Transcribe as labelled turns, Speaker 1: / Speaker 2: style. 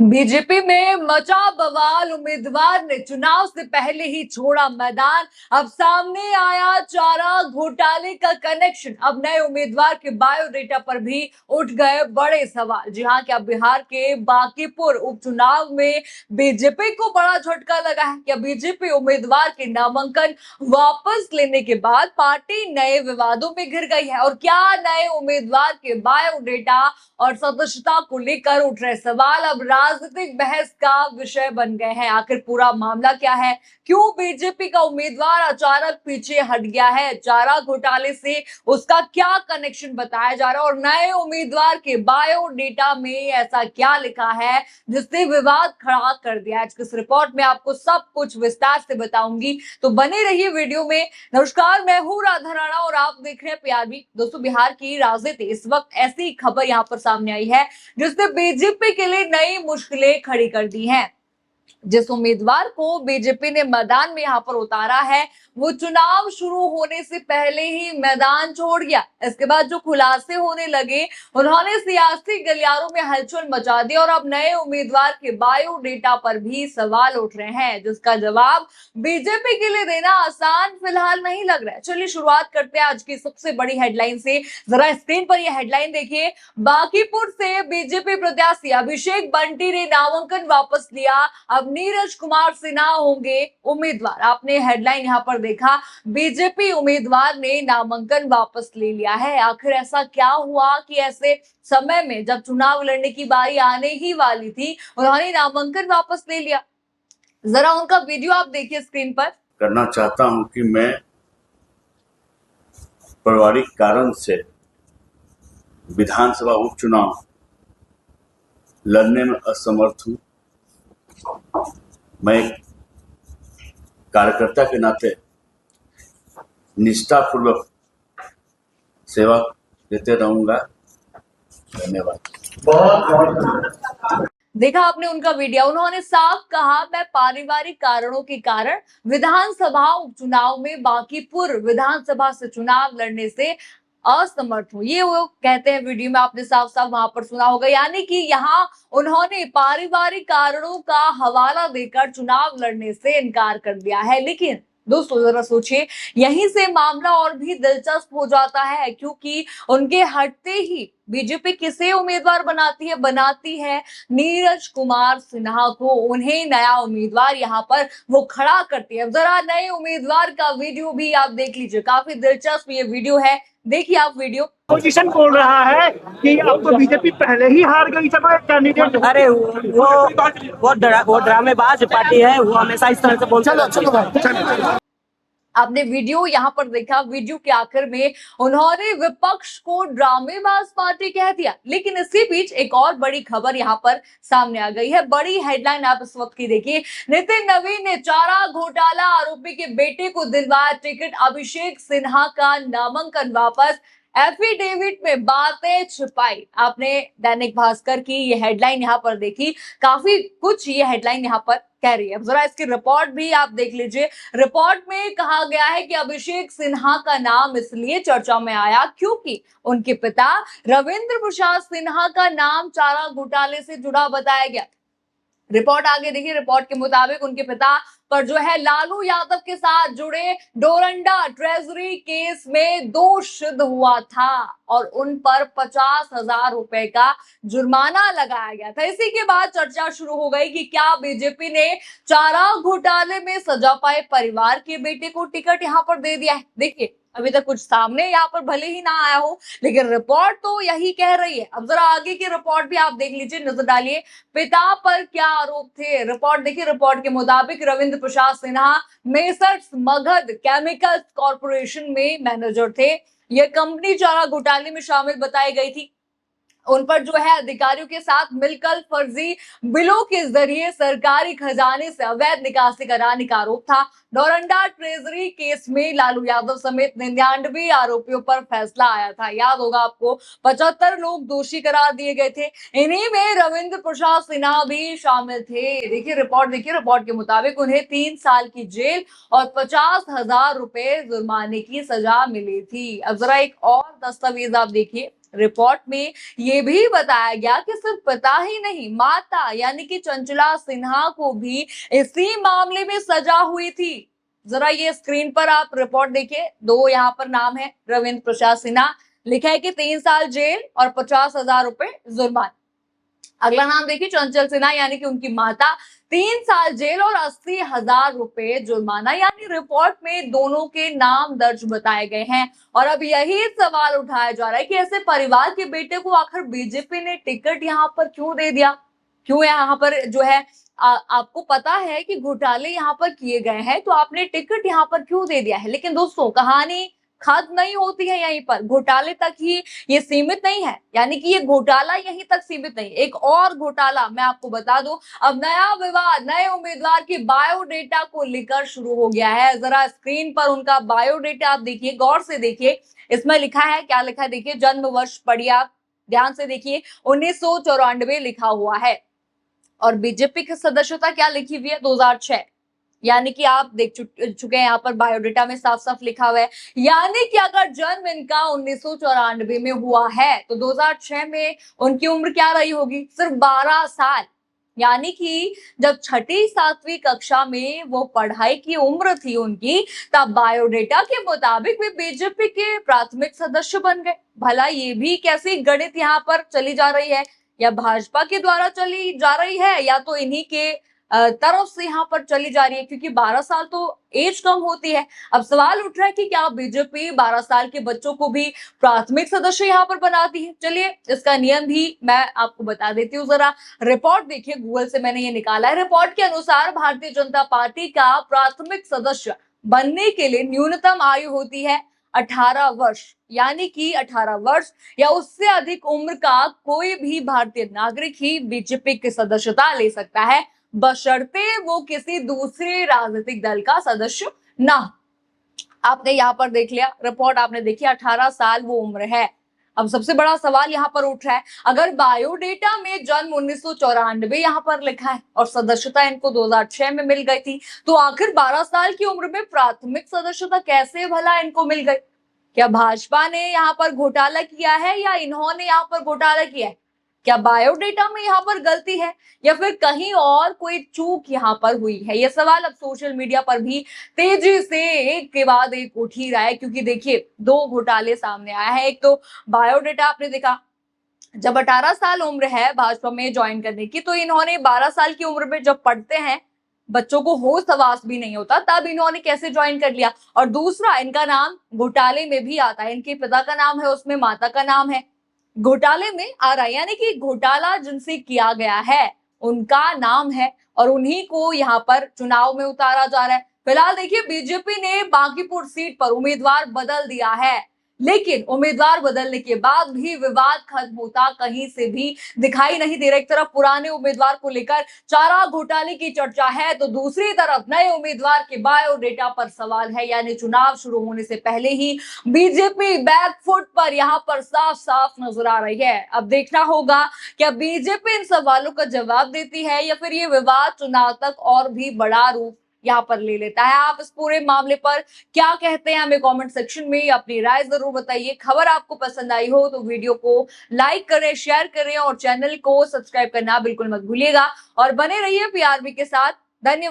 Speaker 1: BJP में मचा बवाल। उम्मीदवार ने चुनाव से पहले ही छोड़ा मैदान। अब सामने आया चारा घोटाले का कनेक्शन। अब नए उम्मीदवार के बायोडेटा पर भी उठ गए बड़े सवाल। जी हां, क्या बिहार के बांकीपुर उपचुनाव में बीजेपी को बड़ा झटका लगा है? क्या बीजेपी उम्मीदवार के नामांकन वापस लेने के बाद पार्टी नए विवादों में घिर गई है? और क्या नए उम्मीदवार के बायोडेटा और सदस्यता को लेकर उठ रहे सवाल अब राजनीतिक बहस का विषय बन गए हैं? आखिर पूरा मामला क्या है? क्यों बीजेपी का उम्मीदवार अचानक पीछे हट गया है? चारा घोटाले से उसका क्या कनेक्शन बताया जा रहा है? और नए उम्मीदवार के बायोडेटा में ऐसा क्या लिखा है जिसने विवाद खड़ा कर दिया है? इस रिपोर्ट में आपको सब कुछ विस्तार से बताऊंगी, तो बने रहिए वीडियो में। नमस्कार, मैं हूं राधा राणा और आप देख रहे हैं पीआरबी। दोस्तों, बिहार की राजनीति इस वक्त ऐसी खबर यहाँ पर सामने आई है जिसने बीजेपी के लिए नई मुश्किलें खड़ी कर दी हैं। जिस उम्मीदवार को बीजेपी ने मैदान में यहाँ पर उतारा है, वो चुनाव शुरू होने से पहले ही मैदान छोड़ गया। इसके बाद जो खुलासे होने लगे, उन्होंने सियासी गलियारों में हलचल मचा दी और अब नए उम्मीदवार के बायोडेटा पर भी सवाल उठ रहे हैं, जिसका जवाब बीजेपी के लिए देना आसान फिलहाल नहीं लग रहा है। चलिए शुरुआत करते हैं आज की सबसे बड़ी हेडलाइन से। जरा स्क्रीन पर यह हेडलाइन देखिए। बांकीपुर से बीजेपी प्रत्याशी अभिषेक बंटी ने नामांकन वापस लिया। अब नीरज कुमार सिन्हा होंगे उम्मीदवार। आपने हेडलाइन यहाँ पर देखा, बीजेपी उम्मीदवार ने नामांकन वापस ले लिया है। आखिर ऐसा क्या हुआ कि ऐसे समय में जब चुनाव लड़ने की बारी आने ही वाली थी, उन्होंने नामांकन वापस ले लिया? जरा उनका वीडियो आप देखिए स्क्रीन पर।
Speaker 2: करना चाहता हूं कि मैं पारिवारिक कारण से विधानसभा उपचुनाव लड़ने में असमर्थ हूं। मैं एक कार्यकर्ता के नाते निष्ठापूर्वक सेवा देते रहूंगा। धन्यवाद।
Speaker 1: देखा आपने उनका वीडियो। उन्होंने साफ कहा, मैं पारिवारिक कारणों के कारण विधानसभा उपचुनाव में बांकीपुर विधानसभा से चुनाव लड़ने से असमर्थ हूं। ये वो कहते हैं वीडियो में, आपने साफ साफ वहां पर सुना होगा। यानी कि यहाँ उन्होंने पारिवारिक कारणों का हवाला देकर चुनाव लड़ने से इनकार कर दिया है। लेकिन दोस्तों जरा सोचिए, यहीं से मामला और भी दिलचस्प हो जाता है, क्योंकि उनके हटते ही बीजेपी किसे उम्मीदवार बनाती है नीरज कुमार सिन्हा को। उन्हें नया उम्मीदवार यहाँ पर वो खड़ा करती है। जरा नए उम्मीदवार का वीडियो भी आप देख लीजिए, काफी दिलचस्प ये वीडियो है। देखिए आप वीडियो।
Speaker 3: पोजीशन बोल रहा है कि अब तो बीजेपी पहले ही हार गई सब कैंडिडेट।
Speaker 4: अरे वो ड्रामेबाज पार्टी है, वो हमेशा इस तरह से बोलते।
Speaker 1: आपने वीडियो यहाँ पर देखा। वीडियो के आखिर में उन्होंने विपक्ष को ड्रामेबाज पार्टी कह दिया। लेकिन इसी बीच एक और बड़ी खबर यहाँ पर सामने आ गई है। बड़ी हेडलाइन आप इस वक्त की देखिए। नितिन नवीन ने चारा घोटाला आरोपी के बेटे को दिलवाया टिकट। अभिषेक सिन्हा का नामांकन वापस। एफिडेविट में बातें छिपाई। आपने दैनिक भास्कर की ये हेडलाइन यहाँ पर देखी। काफी कुछ ये हेडलाइन यहाँ पर कह रही है। जरा इसकी रिपोर्ट भी आप देख लीजिए। रिपोर्ट में कहा गया है कि अभिषेक सिन्हा का नाम इसलिए चर्चा में आया क्योंकि उनके पिता रविंद्र प्रसाद सिन्हा का नाम चारा घोटाले से जुड़ा बताया गया। रिपोर्ट आगे देखिए। रिपोर्ट के मुताबिक उनके पिता पर जो है लालू यादव के साथ जुड़े डोरंडा ट्रेजरी केस में दोष सिद्ध हुआ था और उन पर 50,000 रुपए का जुर्माना लगाया गया था। इसी के बाद चर्चा शुरू हो गई कि क्या बीजेपी ने चारा घोटाले में सजा पाए परिवार के बेटे को टिकट यहाँ पर दे दिया है। देखिए, अभी तक कुछ सामने यहाँ पर भले ही ना आया हो, लेकिन रिपोर्ट तो यही कह रही है। अब जरा आगे की रिपोर्ट भी आप देख लीजिए, नजर डालिए। पिता पर क्या आरोप थे, रिपोर्ट देखिए। रिपोर्ट के मुताबिक Ravindra Prasad Sinha Messrs Magadh Chemicals Corporation में मैनेजर थे। यह कंपनी चारा घोटाले में शामिल बताई गई थी। उन पर जो है अधिकारियों के साथ मिलकर फर्जी बिलों के जरिए सरकारी खजाने से अवैध निकासी कराने का आरोप था। डोरंडा ट्रेजरी केस में लालू यादव समेत 99 आरोपियों पर फैसला आया था। याद होगा आपको, 75 लोग दोषी करार दिए गए थे। इन्हीं में रविंद्र प्रसाद सिन्हा भी शामिल थे। देखिए रिपोर्ट देखिए। रिपोर्ट के मुताबिक उन्हें 3 साल की जेल और 50,000 रुपए जुर्माने की सजा मिली थी। अब जरा एक और दस्तावेज आप देखिए। रिपोर्ट में ये भी बताया गया कि सिर्फ पिता ही नहीं, माता यानी कि चंचला सिन्हा को भी इसी मामले में सजा हुई थी। जरा ये स्क्रीन पर आप रिपोर्ट देखिए, दो यहाँ पर नाम है, रविंद्र प्रसाद सिन्हा, लिखा है कि 3 साल जेल और 50,000 रुपए जुर्माना। अगला नाम देखिए चंचल सिन्हा यानी कि उनकी माता, 3 साल जेल और 80,000 रुपए जुर्माना। यानी रिपोर्ट में दोनों के नाम दर्ज बताए गए हैं। और अब यही सवाल उठाया जा रहा है कि ऐसे परिवार के बेटे को आखिर बीजेपी ने टिकट यहाँ पर क्यों दे दिया, क्यों यहाँ पर जो है आपको पता है कि घोटाले यहाँ पर किए गए हैं, तो आपने टिकट यहाँ पर क्यों दे दिया है। लेकिन दोस्तों कहानी खत्म नहीं होती है यहीं पर, घोटाले तक ही ये सीमित नहीं है, यानी कि ये घोटाला यहीं तक सीमित नहीं। एक और घोटाला मैं आपको बता दूं, अब नया विवाद नए उम्मीदवार की बायोडेटा को लेकर शुरू हो गया है। जरा स्क्रीन पर उनका बायोडेटा आप देखिए, गौर से देखिए, इसमें लिखा है, क्या लिखा है देखिए, जन्म वर्ष पढ़िए, ध्यान से देखिए, 1994 लिखा हुआ है। और बीजेपी की सदस्यता क्या लिखी हुई है, 2006, यानी कि आप देख चुके हैं यहाँ पर बायोडेटा में साफ साफ लिखा हुआ है। यानी कि अगर जन्म इनका 1994 में हुआ है तो 2006 में उनकी उम्र क्या रही होगी, सिर्फ 12 साल। यानी कि जब 6ठी 7वीं कक्षा में वो पढ़ाई की उम्र थी उनकी, तब बायोडेटा के मुताबिक वे बीजेपी के प्राथमिक सदस्य बन गए। भला ये भी कैसी गणित यहाँ पर चली जा रही है, या भाजपा के द्वारा चली जा रही है, या तो इन्हीं के तरफ से यहाँ पर चली जा रही है, क्योंकि 12 साल तो एज कम होती है। अब सवाल उठ रहा है कि क्या बीजेपी 12 साल के बच्चों को भी प्राथमिक सदस्य यहाँ पर बनाती है। चलिए इसका नियम भी मैं आपको बता देती हूँ, जरा रिपोर्ट देखिए, गूगल से मैंने ये निकाला है। रिपोर्ट के अनुसार भारतीय जनता पार्टी का प्राथमिक सदस्य बनने के लिए न्यूनतम आयु होती है 18 वर्ष, यानी कि 18 वर्ष या उससे अधिक उम्र का कोई भी भारतीय नागरिक ही बीजेपी की सदस्यता ले सकता है, बशर्ते वो किसी दूसरे राजनीतिक दल का सदस्य ना हो। आपने यहाँ पर देख लिया, रिपोर्ट आपने देखी, 18 साल वो उम्र है। अब सबसे बड़ा सवाल यहाँ पर उठ रहा है, अगर बायोडेटा में जन्म 1994 यहाँ पर लिखा है और सदस्यता इनको 2006 में मिल गई थी, तो आखिर 12 साल की उम्र में प्राथमिक सदस्यता कैसे भला इनको मिल गई। क्या भाजपा ने यहाँ पर घोटाला किया है, या इन्होंने यहाँ पर घोटाला किया है? क्या बायोडेटा में यहाँ पर गलती है, या फिर कहीं और कोई चूक यहाँ पर हुई है? ये सवाल अब सोशल मीडिया पर भी तेजी से एक के बाद एक उठ ही रहा है, क्योंकि देखिए 2 घोटाले सामने आया है। एक तो बायोडेटा आपने देखा, जब 18 साल उम्र है भाजपा में ज्वाइन करने की, तो इन्होंने 12 साल की उम्र में जब पढ़ते हैं, बच्चों को होश हवास भी नहीं होता, तब इन्होंने कैसे ज्वाइन कर लिया। और दूसरा, इनका नाम घोटाले में भी आता है, इनके पिता का नाम है, उसमें माता का नाम है, घोटाले में आ रहा है, यानी कि घोटाला जिनसे किया गया है उनका नाम है, और उन्हीं को यहाँ पर चुनाव में उतारा जा रहा है। फिलहाल देखिए, बीजेपी ने बांकीपुर सीट पर उम्मीदवार बदल दिया है, लेकिन उम्मीदवार बदलने के बाद भी विवाद खत्म होता कहीं से भी दिखाई नहीं दे रहा। एक तरफ पुराने उम्मीदवार को लेकर चारा घोटाले की चर्चा है, तो दूसरी तरफ नए उम्मीदवार के बायोडेटा पर सवाल है। यानी चुनाव शुरू होने से पहले ही बीजेपी बैकफुट पर यहाँ पर साफ साफ नजर आ रही है। अब देखना होगा क्या बीजेपी इन सवालों का जवाब देती है, या फिर ये विवाद चुनाव तक और भी बड़ा रूप यहाँ पर ले लेता है। आप इस पूरे मामले पर क्या कहते हैं, हमें कमेंट सेक्शन में अपनी राय जरूर बताइए। खबर आपको पसंद आई हो तो वीडियो को लाइक करें, शेयर करें और चैनल को सब्सक्राइब करना बिल्कुल मत भूलिएगा। और बने रहिए पीआरबी के साथ। धन्यवाद।